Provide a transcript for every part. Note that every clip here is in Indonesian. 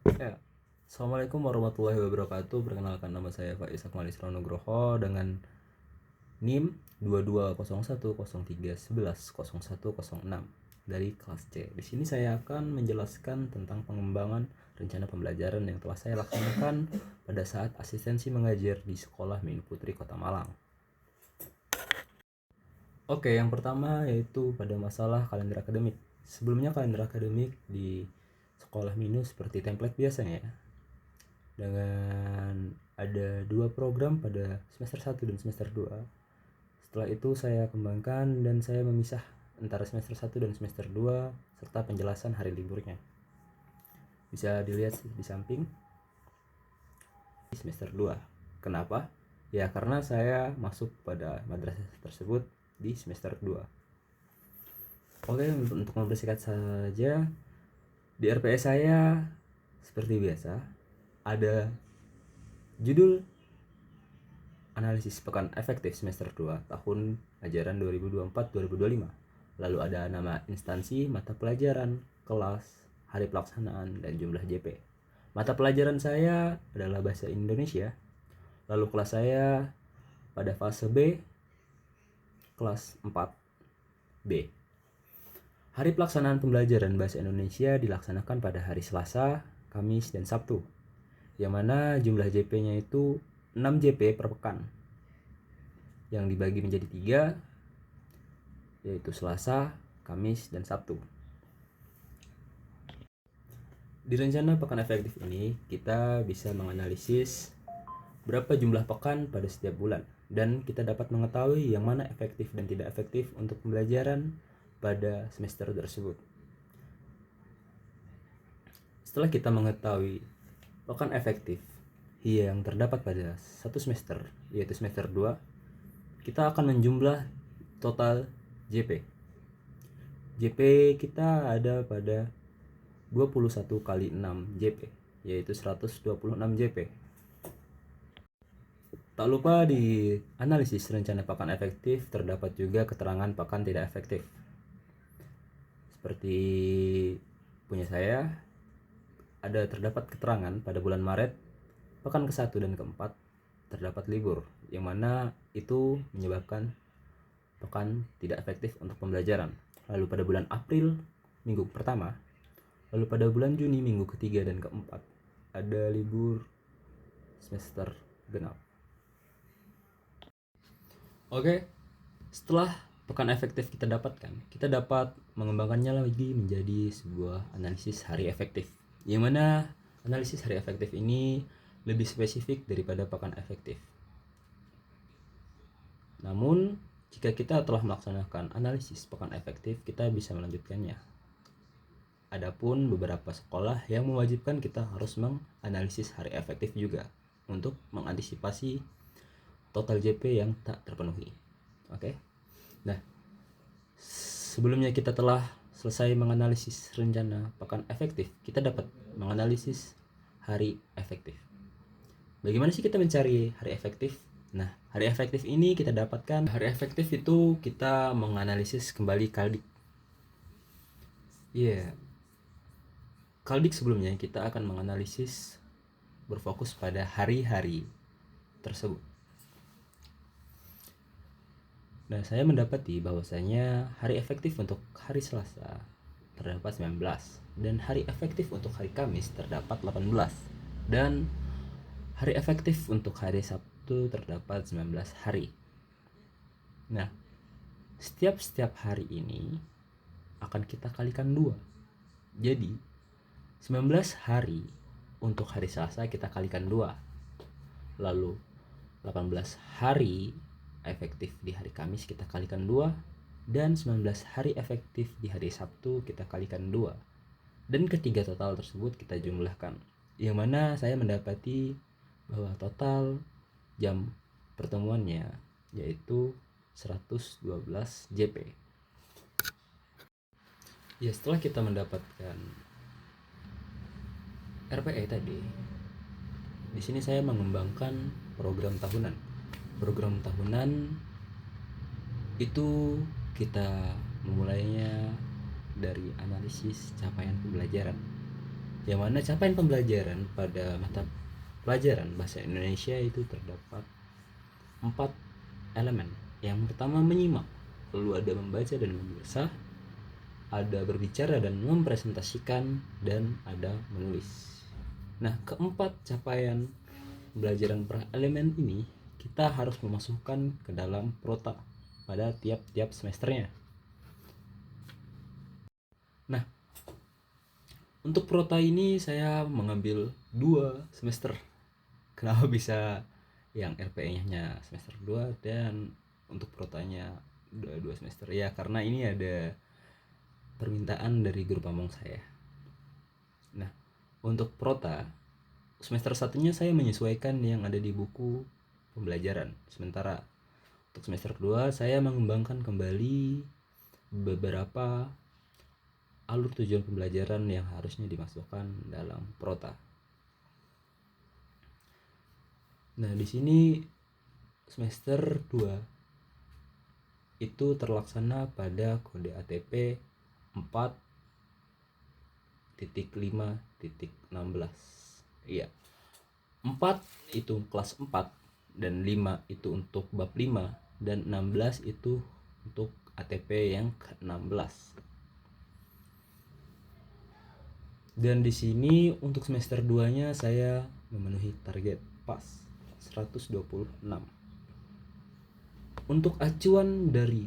Ya, Assalamualaikum warahmatullahi wabarakatuh. Perkenalkan, nama saya Faiz Akmal Isra Nugroho dengan NIM 220103110106 dari kelas C. Di sini saya akan menjelaskan tentang pengembangan rencana pembelajaran yang telah saya laksanakan pada saat asistensi mengajar di Sekolah Minu Putri Kota Malang. Oke, yang pertama yaitu pada masalah kalender akademik. Sebelumnya kalender akademik di Sekolah Minu seperti template biasanya ya, dengan ada dua program pada semester 1 dan semester 2. Setelah itu saya kembangkan dan saya memisah antara semester 1 dan semester 2 serta penjelasan hari liburnya. Bisa dilihat di samping di semester 2. Kenapa? Ya karena saya masuk pada madrasah tersebut di semester 2. Oke, untuk mempersingkat saja, di RPS saya seperti biasa ada judul analisis pekan efektif semester 2 tahun ajaran 2024-2025. Lalu ada nama instansi, mata pelajaran, kelas, hari pelaksanaan, dan jumlah JP. Mata pelajaran saya adalah bahasa Indonesia. Lalu kelas saya pada fase B, kelas 4B. Hari pelaksanaan pembelajaran bahasa Indonesia dilaksanakan pada hari Selasa, Kamis, dan Sabtu, yang mana jumlah JP-nya itu 6 JP per pekan, yang dibagi menjadi 3, yaitu Selasa, Kamis, dan Sabtu. Di rencana pekan efektif ini, kita bisa menganalisis berapa jumlah pekan pada setiap bulan, dan kita dapat mengetahui yang mana efektif dan tidak efektif untuk pembelajaran pada semester tersebut. Setelah kita mengetahui pekan efektif yang terdapat pada satu semester, yaitu semester 2, kita akan menjumlah total JP. JP kita ada pada 21 kali 6 JP, yaitu 126 JP. Tak lupa di analisis rencana pekan efektif terdapat juga keterangan pekan tidak efektif. Seperti punya saya, ada terdapat keterangan pada bulan Maret, pekan ke-1 dan ke-4 terdapat libur, yang mana itu menyebabkan pekan tidak efektif untuk pembelajaran. Lalu pada bulan April, minggu pertama, lalu pada bulan Juni, minggu ke-3 dan ke-4, ada libur semester genap. Oke, setelah pekan efektif kita dapatkan, kita dapat mengembangkannya lagi menjadi sebuah analisis hari efektif, yang mana analisis hari efektif ini lebih spesifik daripada pekan efektif. Namun, jika kita telah melaksanakan analisis pekan efektif, kita bisa melanjutkannya. Adapun beberapa sekolah yang mewajibkan kita harus menganalisis hari efektif juga untuk mengantisipasi total JP yang tak terpenuhi. Oke. Nah, sebelumnya kita telah selesai menganalisis rencana pekan efektif, kita dapat menganalisis hari efektif. Bagaimana sih kita mencari hari efektif? Nah, hari efektif ini kita dapatkan, hari efektif itu kita menganalisis kembali Kaldik. Kaldik sebelumnya kita akan menganalisis berfokus pada hari-hari tersebut. Nah, saya mendapati bahwasanya hari efektif untuk hari Selasa terdapat 19 dan hari efektif untuk hari Kamis terdapat 18 dan hari efektif untuk hari Sabtu terdapat 19 hari. Nah, setiap hari ini akan kita kalikan 2. Jadi 19 hari untuk hari Selasa kita kalikan 2. Lalu 18 hari efektif di hari Kamis kita kalikan 2, dan 19 hari efektif di hari Sabtu kita kalikan 2. Dan ketiga total tersebut kita jumlahkan, yang mana saya mendapati bahwa total jam pertemuannya yaitu 112 JP. Ya, setelah kita mendapatkan RPE tadi, di sini saya mengembangkan program tahunan. Program tahunan itu kita memulainya dari analisis capaian pembelajaran. yang mana capaian pembelajaran pada mata pelajaran bahasa Indonesia itu terdapat 4 elemen. Yang pertama menyimak, lalu ada membaca dan membaca, ada berbicara dan mempresentasikan, dan ada menulis. Nah, keempat capaian pembelajaran per elemen ini kita harus memasukkan ke dalam prota pada tiap-tiap semesternya. Nah, untuk prota ini saya mengambil 2 semester. Kenapa bisa yang RPE-nya semester 2 dan untuk protanya 2 semester? Ya karena ini ada permintaan dari guru pamong saya. Nah, untuk prota semester 1-nya saya menyesuaikan yang ada di buku pembelajaran. Sementara untuk semester 2 saya mengembangkan kembali beberapa alur tujuan pembelajaran yang harusnya dimasukkan dalam prota. Nah, di sini semester 2 itu terlaksana pada kode ATP 4.5.16. Iya. 4 itu kelas 4 dan 5 itu untuk bab 5 dan 16 itu untuk ATP yang ke-16. Dan di sini untuk semester 2-nya saya memenuhi target pas 126. Untuk acuan dari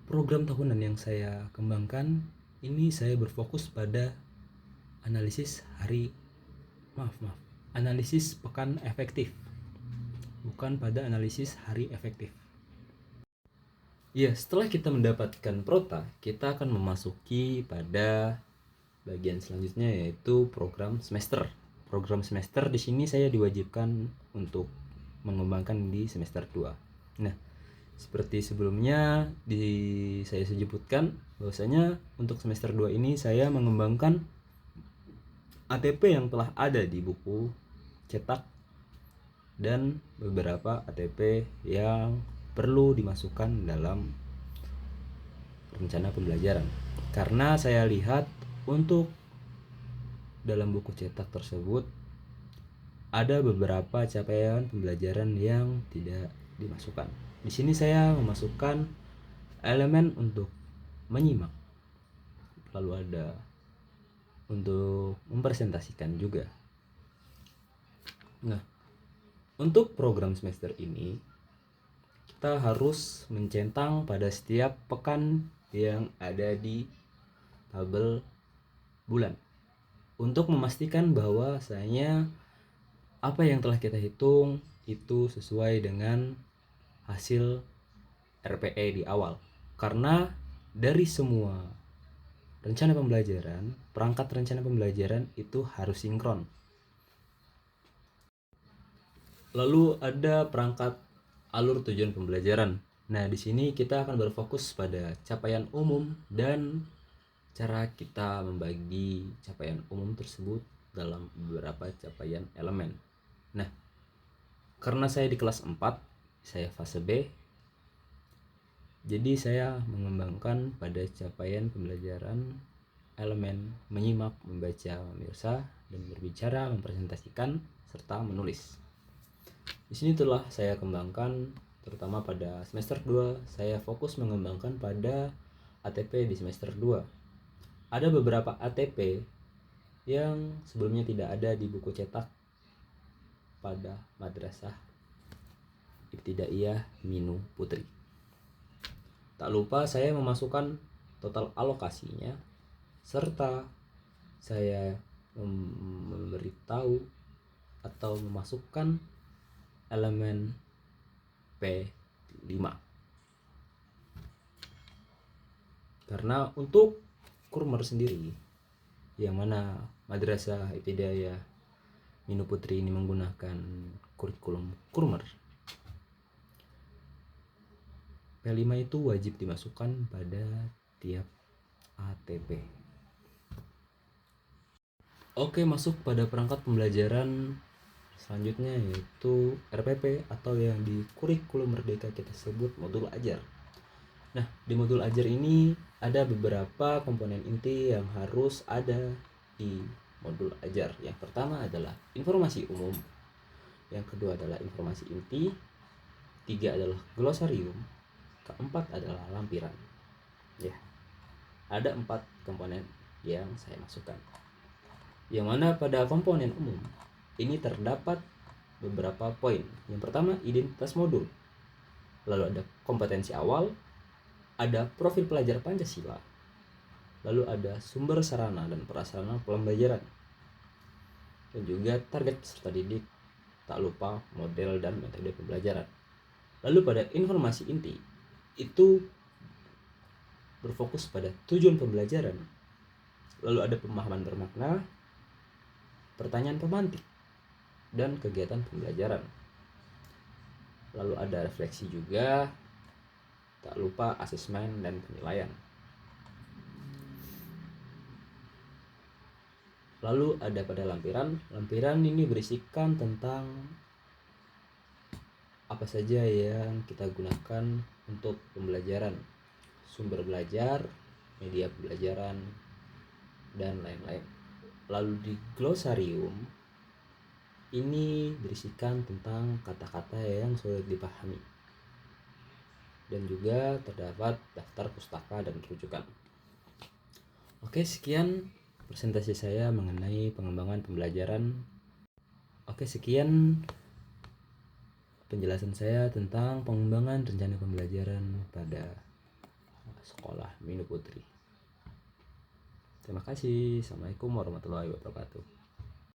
program tahunan yang saya kembangkan, ini saya berfokus pada analisis analisis pekan efektif, bukan pada analisis hari efektif. Ya, setelah kita mendapatkan prota, kita akan memasuki pada bagian selanjutnya, yaitu program semester. Program semester di sini saya diwajibkan untuk mengembangkan di semester 2. Nah, seperti sebelumnya saya sebutkan bahwasanya untuk semester 2 ini saya mengembangkan ATP yang telah ada di buku cetak dan beberapa ATP yang perlu dimasukkan dalam rencana pembelajaran. Karena saya lihat untuk dalam buku cetak tersebut ada beberapa capaian pembelajaran yang tidak dimasukkan. Di sini saya memasukkan elemen untuk menyimak, lalu ada untuk mempresentasikan juga. Nah, untuk program semester ini kita harus mencentang pada setiap pekan yang ada di tabel bulan untuk memastikan bahwasanya apa yang telah kita hitung itu sesuai dengan hasil RPE di awal. Karena dari semua rencana pembelajaran, perangkat rencana pembelajaran itu harus sinkron. Lalu ada perangkat alur tujuan pembelajaran. Nah, di sini kita akan berfokus pada capaian umum dan cara kita membagi capaian umum tersebut dalam beberapa capaian elemen. Nah, karena saya di kelas 4, saya fase B, jadi saya mengembangkan pada capaian pembelajaran elemen menyimak, membaca, memirsa, dan berbicara, mempresentasikan, serta menulis. Di sini telah saya kembangkan terutama pada semester 2, saya fokus mengembangkan pada ATP di semester 2. Ada beberapa ATP yang sebelumnya tidak ada di buku cetak pada Madrasah Ibtidaiyah Minu Putri. Tak lupa saya memasukkan total alokasinya serta saya memberitahu atau memasukkan elemen P5. Karena untuk kurmer sendiri, yang mana Madrasah Ibtidaiyah Minu Putri ini menggunakan kurikulum kurmer, P5 itu wajib dimasukkan pada tiap ATP. Oke, masuk pada perangkat pembelajaran selanjutnya, yaitu RPP atau yang di kurikulum merdeka kita sebut modul ajar. Nah, di modul ajar ini ada beberapa komponen inti yang harus ada di modul ajar. Yang pertama adalah informasi umum, yang kedua adalah informasi inti, tiga adalah glosarium, keempat adalah lampiran. Ya, ada 4 komponen yang saya masukkan. Yang mana pada komponen umum ini terdapat beberapa poin. Yang pertama, identitas modul. Lalu ada kompetensi awal, ada profil pelajar Pancasila, lalu ada sumber sarana dan prasarana pembelajaran, dan juga target peserta didik, tak lupa model dan metode pembelajaran. Lalu pada informasi inti itu berfokus pada tujuan pembelajaran, lalu ada pemahaman bermakna, pertanyaan pemantik, dan kegiatan pembelajaran. Lalu ada refleksi juga, tak lupa asesmen dan penilaian. Lalu ada pada lampiran. Lampiran ini berisikan tentang apa saja yang kita gunakan untuk pembelajaran, sumber belajar, media pembelajaran, dan lain-lain. Lalu di glosarium ini berisikan tentang kata-kata yang sulit dipahami, dan juga terdapat daftar pustaka dan rujukan. Oke, sekian presentasi saya mengenai pengembangan pembelajaran. Oke, sekian penjelasan saya tentang pengembangan rencana pembelajaran pada sekolah Minu Putri. Terima kasih. Assalamualaikum warahmatullahi wabarakatuh.